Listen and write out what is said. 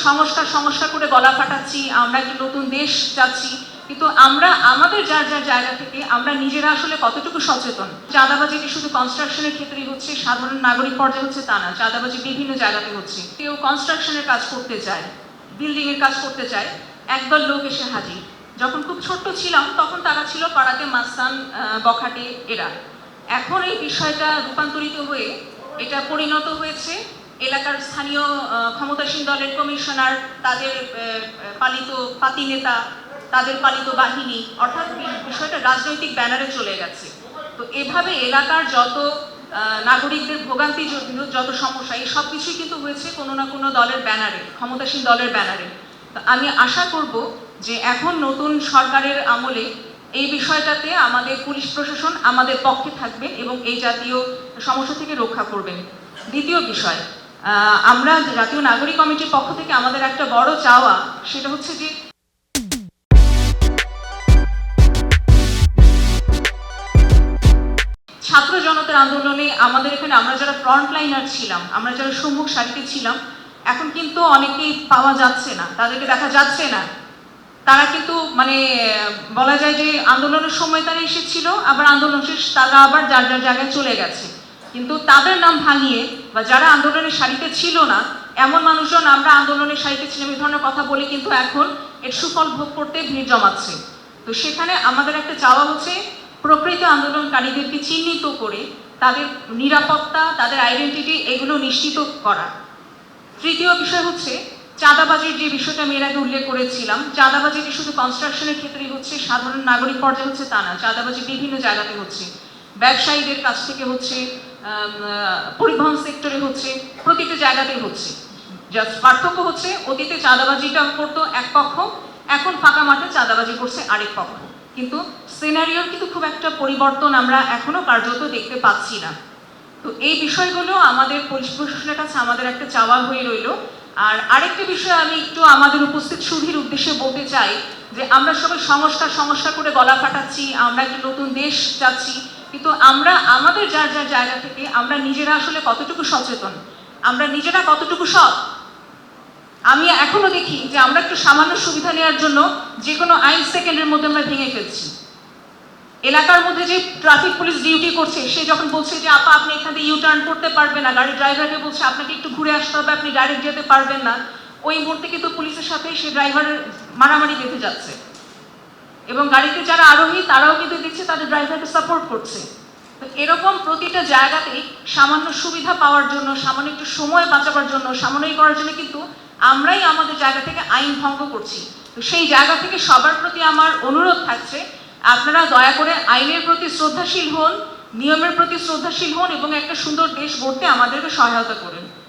সংস্কার সংস্কার করে গলা ফাটাচ্ছি, আমরা কি নতুন দেশ চাচ্ছি, কিন্তু আমরা আমাদের যার যার জায়গা থেকে আমরা নিজেরা আসলে কতটুকু সচেতন। চাঁদাবাজি যে শুধু কনস্ট্রাকশনের ক্ষেত্রেই হচ্ছে, সাধারণ নাগরিক পর্যায়ে হচ্ছে তা না, চাঁদাবাজি বিভিন্ন জায়গাতে হচ্ছে। কেউ কনস্ট্রাকশনের কাজ করতে চায়, বিল্ডিং এর কাজ করতে চায়, একদল লোক এসে হাজির। যখন খুব ছোট্ট ছিলাম তখন তারা ছিল পাড়াতে মাস্তান, বখাটে এরা। এখন এই বিষয়টা রূপান্তরিত হয়ে এটা পরিণত হয়েছে এলাকার স্থানীয় ক্ষমতাসীন দলের কমিশনার, তাদের পালিত পাতি নেতা, তাদের পালিত বাহিনী, অর্থাৎ বিষয়টা রাজনৈতিক ব্যানারে চলে গেছে। তো এভাবে এলাকার যত নাগরিকদের ভোগান্তি, যত সমস্যা, এই সব কিছুই কিন্তু হয়েছে কোনো না কোনো দলের ব্যানারে, ক্ষমতাসীন দলের ব্যানারে। তো আমি আশা করব যে এখন নতুন সরকারের আমলে এই বিষয়টাতে আমাদের পুলিশ প্রশাসন আমাদের পক্ষে থাকবে এবং এই জাতীয় সমস্যা থেকে রক্ষা করবেন। দ্বিতীয় বিষয়, আমরা জাতীয় নাগরিক কমিটির পক্ষ থেকে আমাদের একটা বড় চাওয়া, সেটা হচ্ছে যে ছাত্র জনতার আন্দোলনে আমাদের এখানে আমরা যারা ফ্রন্ট লাইনার ছিলাম, আমরা যারা সম্মুখ সারিতে ছিলাম, এখন কিন্তু অনেকেই পাওয়া যাচ্ছে না, তাদেরকে দেখা যাচ্ছে না। তারা কিন্তু মানে বলা যায় যে আন্দোলনের সময় তারা এসেছিল, আবার আন্দোলন শেষ তারা আবার যার যার জায়গায় চলে গেছে। কিন্তু তাদের নাম ভাঙিয়ে বা যারা আন্দোলনের সারিতে ছিল না এমন মানুষজন আমরা আন্দোলনের সারিতে ছিলাম এই ধরনের কথা বলে কিন্তু এখন এর সুফল ভোগ করতে ভিড় জমাচ্ছে। তো সেখানে আমাদের একটা চাওয়া হচ্ছে প্রকৃত আন্দোলনকারীদেরকে চিহ্নিত করে তাদের নিরাপত্তা, তাদের আইডেন্টিটি এগুলো নিশ্চিত করা। তৃতীয় বিষয় হচ্ছে চাঁদাবাজির যে বিষয়টা আমি এর আগে উল্লেখ করেছিলাম, চাঁদাবাজি যে শুধু কনস্ট্রাকশনের ক্ষেত্রেই হচ্ছে, সাধারণ নাগরিক পর্যায়ে হচ্ছে তা না, চাঁদাবাজি বিভিন্ন জায়গাতে হচ্ছে, ব্যবসায়ীদের কাছ থেকে হচ্ছে, পরিবহন সেক্টরে হচ্ছে, প্রতিটা জায়গাতেই হচ্ছে। জাস্ট পার্থক্য হচ্ছে অতীতে চাঁদাবাজিটা করতো এক পক্ষ, এখন ফাঁকা মাঠে চাঁদাবাজি করছে আরেক পক্ষ, কিন্তু সিনারিওর কিন্তু খুব একটা পরিবর্তন আমরা এখনো কার্যত দেখতে পাচ্ছি না। তো এই বিষয়গুলো আমাদের পুলিশ প্রশাসনের কাছে আমাদের একটা চাওয়া হয়ে রইল। আর আরেকটা বিষয় আমি একটু আমাদের উপস্থিত সুধীর উদ্দেশ্যে বলতে চাই যে আমরা সবাই সংস্কার সংস্কার করে গলা ফাটাচ্ছি, আমরা একটা নতুন দেশ চাচ্ছি, কিন্তু আমরা আমাদের যার যার জায়গা থেকে আমরা নিজেরা আসলে কতটুকু সচেতন, আমরা নিজেরা কতটুকু সৎ। আমি এখনো দেখি যে আমরা একটু সামান্য সুবিধা নেওয়ার জন্য যে কোনো আইন সেকেন্ডের মধ্যে আমরা ভেঙে ফেলছি। এলাকার মধ্যে যে ট্রাফিক পুলিশ ডিউটি করছে, সে যখন বলছে যে আপা আপনি এখান থেকে ইউ টার্ন করতে পারবেন না, গাড়ির ড্রাইভারকে বলছে আপনাকে একটু ঘুরে আসতে হবে, আপনি ডাইরেক্ট যেতে পারবেন না, ওই মুহূর্তে কিন্তু পুলিশের সাথে সে ড্রাইভারের মারামারি বেঁধে যাচ্ছে এবং গাড়িতে যারা আরোহী তারাও কিন্তু দেখছে তাদের ড্রাইভারকে সাপোর্ট করছে। তো এরকম প্রতিটা জায়গাতেই সামান্য সুবিধা পাওয়ার জন্য, সামান্য একটু সময় বাঁচাবার জন্য, সামান্য করার জন্য কিন্তু আমরাই আমাদের জায়গা থেকে আইন ভঙ্গ করছি। তো সেই জায়গা থেকে সবার প্রতি আমার অনুরোধ থাকছে, আপনারা দয়া করে আইনের প্রতি শ্রদ্ধাশীল হন, নিয়মের প্রতি শ্রদ্ধাশীল হন এবং একটা সুন্দর দেশ গড়তে আমাদেরকে সহায়তা করুন।